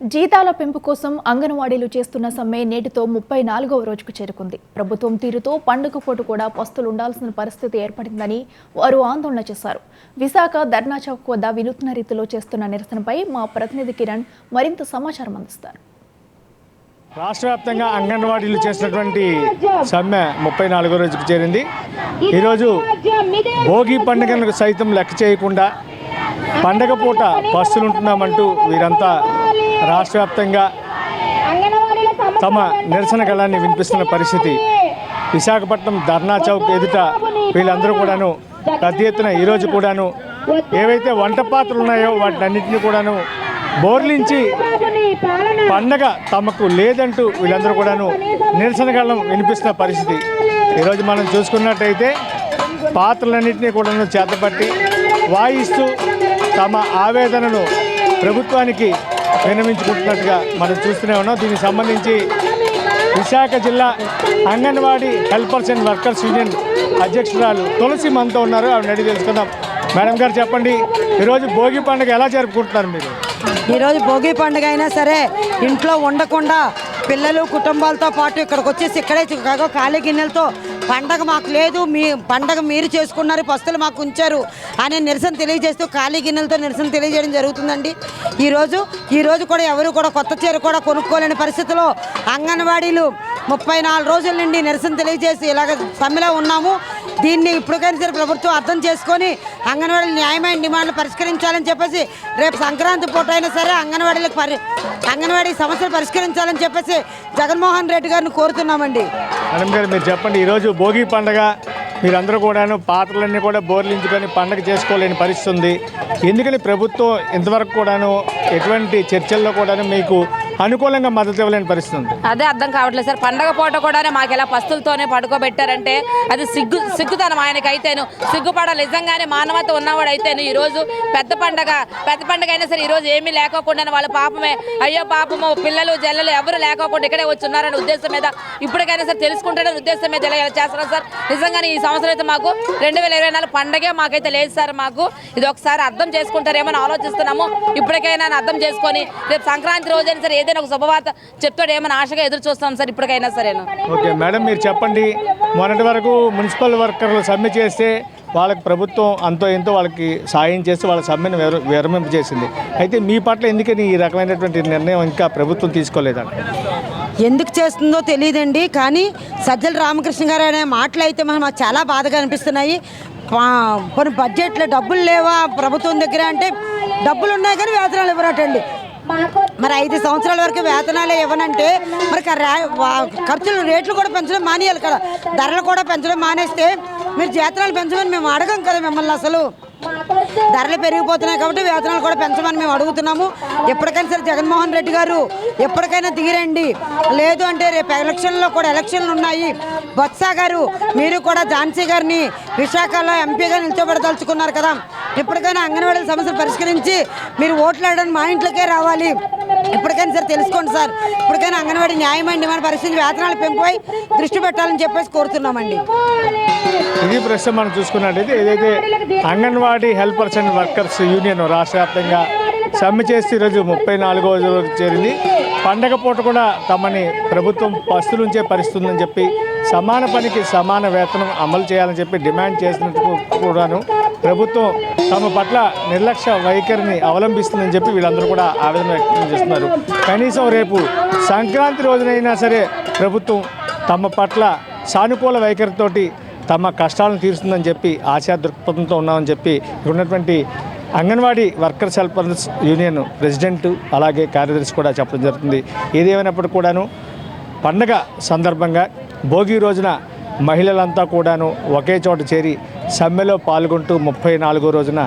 జీతాల పెంపు కోసం అంగన్వాడీలు చేస్తున్న సమ్మె నేటితో 34వ రోజుకు చేరుకుంది. ప్రభుత్వం తీరుతో పండుగ పూట కూడా పస్తులు ఉండాల్సిన పరిస్థితి ఏర్పడిందని వారు ఆందోళన చేశారు. విశాఖ ధర్నా చౌక్ వద్ద వినూత్న రీతిలో చేస్తున్న నిరసనపై మా ప్రతినిధి కిరణ్ మరింత సమాచారం అందిస్తారు. రాష్ట్ర వ్యాప్తంగా అంగన్వాడీలు చేసినటువంటి సమ్మె 34వ రోజుకు చేరింది. ఈరోజు భోగి పండుగలకు సైతం లెక్క చేయకుండా పండగ పూట పస్తులు ఉంటున్నామంటూ వీరంతా రాష్ట్ర వ్యాప్తంగా తమ నిరసన గళాన్ని వినిపిస్తున్న పరిస్థితి. విశాఖపట్నం ధర్నా చౌక్ ఎదుట వీళ్ళందరూ కూడాను పెద్ద ఎత్తున ఈరోజు కూడాను ఏవైతే వంట పాత్రలు ఉన్నాయో వాటినన్నింటినీ కూడాను బోర్లించి పండగ తమకు లేదంటూ వీళ్ళందరూ కూడాను నిరసన గళం వినిపిస్తున్న పరిస్థితి. ఈరోజు మనం చూసుకున్నట్టయితే పాత్రలన్నింటినీ కూడాను చేతపట్టి వాయిస్తూ తమ ఆవేదనను ప్రభుత్వానికి విన్నవించుకుంటున్నట్టుగా మనం చూస్తూనే ఉన్నాం. దీనికి సంబంధించి విశాఖ జిల్లా anganwadi helpers and workers union అధ్యక్షురాలు తులసి మనతో ఉన్నారు. ఆవిడ అడిగి తెలుసుకుందాం. మేడం గారు చెప్పండి, ఈరోజు భోగి పండుగ ఎలా జరుపుకుంటున్నారు మీరు? ఈరోజు భోగి పండుగ అయినా సరే ఇంట్లో ఉండకుండా పిల్లలు కుటుంబాలతో పాటు ఇక్కడికి వచ్చేసి ఇక్కడే ఖాళీ గిన్నెలతో పండగ మాకు లేదు, మీ పండగ మీరు చేసుకున్నారు, పస్తులు మాకు ఉంచారు అనే నిరసన తెలియజేస్తూ ఖాళీ గిన్నెలతో నిరసన తెలియజేయడం జరుగుతుందండి. ఈరోజు కూడా ఎవరు కూడా కొత్త చీర కూడా కొనుక్కోలేని పరిస్థితిలో అంగన్వాడీలు 34 రోజుల నుండి నిరసన తెలియజేసి ఇలాగ సమ్మెలో ఉన్నాము. దీన్ని ఇప్పటికైనా సరే ప్రభుత్వం అర్థం చేసుకొని అంగన్వాడీల న్యాయమైన డిమాండ్లు పరిష్కరించాలని చెప్పేసి రేపు సంక్రాంతి పూట అయినా సరే అంగన్వాడీ సమస్యలు పరిష్కరించాలని చెప్పేసి జగన్మోహన్ రెడ్డి గారిని కోరుతున్నామండి. మేడం గారు మీరు చెప్పండి, ఈరోజు భోగి పండుగ మీరందరూ కూడాను పాత్రలన్నీ కూడా బోర్లించుకొని పండుగ చేసుకోలేని పరిస్థితి ఉంది. ఎందుకని ప్రభుత్వం ఇంతవరకు కూడాను ఎటువంటి చర్చల్లో కూడాను మీకు అనుకూలంగా మద్దతు ఇవ్వలేని పరిస్థితి ఉంది? అదే అర్థం కావట్లేదు సార్. పండగ పూట కూడా మాకు ఇలా పస్తులతోనే పడుకోబెట్టారంటే అది సిగ్గుతనం. ఆయనకైతేను సిగ్గుపడాలి. నిజంగానే మానవత ఉన్నవాడు అయితేను ఈరోజు పెద్ద పండగ అయినా సరే ఈరోజు ఏమీ లేకోకుండా వాళ్ళ పాపమే, అయ్యో పాపము పిల్లలు జల్లలు ఎవరు లేకోకుండా ఇక్కడే వచ్చి ఉన్నారనే ఉద్దేశం మీద ఇప్పటికైనా సరే తెలుసుకుంటారనే ఉద్దేశం మీద ఇలా చేస్తున్నారు సార్. నిజంగానే ఈ సంవత్సరం అయితే మాకు 2024 పండగే మాకైతే లేదు సార్. మాకు ఇది ఒకసారి అర్థం చేసుకుంటారేమని ఆలోచిస్తున్నాము. ఇప్పటికైనా అర్థం చేసుకొని రేపు సంక్రాంతి రోజైనా సరే ఏదైనా ఒక శుభవార్త చెప్తాడు ఏమైనా ఆశగా ఎదురు చూస్తాం సార్. ఇప్పటికైనా సరేనా. ఓకే మేడం, మీరు చెప్పండి, మొన్నటి వరకు మున్సిపల్ వర్కర్లు సమ్మె చేస్తే వాళ్ళకి ప్రభుత్వం అంతో ఎంతో వాళ్ళకి సాయం చేసి వాళ్ళ సమ్మెను విరమింప చేసింది. అయితే మీ పట్ల ఎందుకని ఈ రకమైనటువంటి నిర్ణయం ఇంకా ప్రభుత్వం తీసుకోలేదండి? ఎందుకు చేస్తుందో తెలియదండి, కానీ సజ్జల రామకృష్ణ గారు అనే మాటలు అయితే మాకు చాలా బాధగా అనిపిస్తున్నాయి. కొన్ని బడ్జెట్లో డబ్బులు లేవా ప్రభుత్వం దగ్గర అంటే డబ్బులు ఉన్నాయి కానీ వేతనాలు ఇవ్వరటండి. మరి 5 సంవత్సరాల వరకు వేతనాలే ఇవ్వనంటే మరి ఖర్చులు రేట్లు కూడా పెంచడం మానేయాలి కదా. ధరలు కూడా పెంచడం మానేస్తే మీరు వేతనాలు పెంచమని మేము అడగం కదా మిమ్మల్ని. అసలు ధరలు పెరిగిపోతున్నాయి కాబట్టి వేతనాలు కూడా పెంచమని మేము అడుగుతున్నాము. ఎప్పటికైనా సరే జగన్మోహన్ రెడ్డి గారు ఎప్పటికైనా దిగిరండి. లేదు అంటే రేపు ఎలక్షన్లు ఉన్నాయి. బొత్స గారు మీరు కూడా ఝాన్సీ గారిని విశాఖలో ఎంపీగా నిల్చోబెడదలుచుకున్నారు కదా. ఎప్పటికైనా అంగన్వాడీల సమస్యలు పరిష్కరించి మీరు ఓట్లు ఆడడానికి మా ఇంట్లోకే రావాలి. ఇప్పటికైనా సరే తెలుసుకోండి సార్. ఇప్పటికైనా అంగన్వాడీ న్యాయమైన డిమాండ్ పరిస్థితి వేతనాలు పెంపుపై దృష్టి పెట్టాలని చెప్పేసి కోరుతున్నామండి. ఇది ప్రస్తుతం మనం చూసుకున్నట్టయితే ఏదైతే anganwadi helpers and workers union రాష్ట్ర వ్యాప్తంగా సమ్మె చేసి ఈరోజు 34వ రోజుకు చేరింది. పండగ పూట కూడా తమని ప్రభుత్వం పస్తులుంచే పరిస్థితి ఉందని చెప్పి సమాన పనికి సమాన వేతనం అమలు చేయాలని చెప్పి డిమాండ్ చేసినట్టు కూడాను ప్రభుత్వం తమ పట్ల నిర్లక్ష్య వైఖరిని అవలంబిస్తుందని చెప్పి వీళ్ళందరూ కూడా ఆవేదన వ్యక్తం చేస్తున్నారు. కనీసం రేపు సంక్రాంతి రోజునైనా సరే ప్రభుత్వం తమ పట్ల సానుకూల వైఖరితోటి తమ కష్టాలను తీరుస్తుందని చెప్పి ఆశా దృక్పథంతో ఉన్నామని చెప్పి ఉన్నటువంటి anganwadi workers helpers union president అలాగే కార్యదర్శి కూడా చెప్పడం జరుగుతుంది. ఏదేమైనప్పటికీ కూడాను పండగ సందర్భంగా భోగి రోజున మహిళలంతా కూడాను ఒకే చోట చేరి సమ్మెలో పాల్గొంటూ 34వ రోజున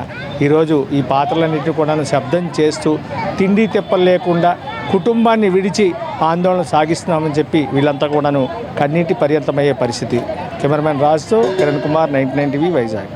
ఈరోజు ఈ పాత్రలన్నింటినీ కూడాను శబ్దం చేస్తూ తిండి తిప్పలు లేకుండా కుటుంబాన్ని విడిచి ఆందోళన సాగిస్తున్నామని చెప్పి వీళ్ళంతా కూడాను కన్నీటి పర్యంతమయ్యే పరిస్థితి. కెమెరామెన్ రాజుతో కిరణ్ కుమార్, 99 టీవీ, వైజాగ్.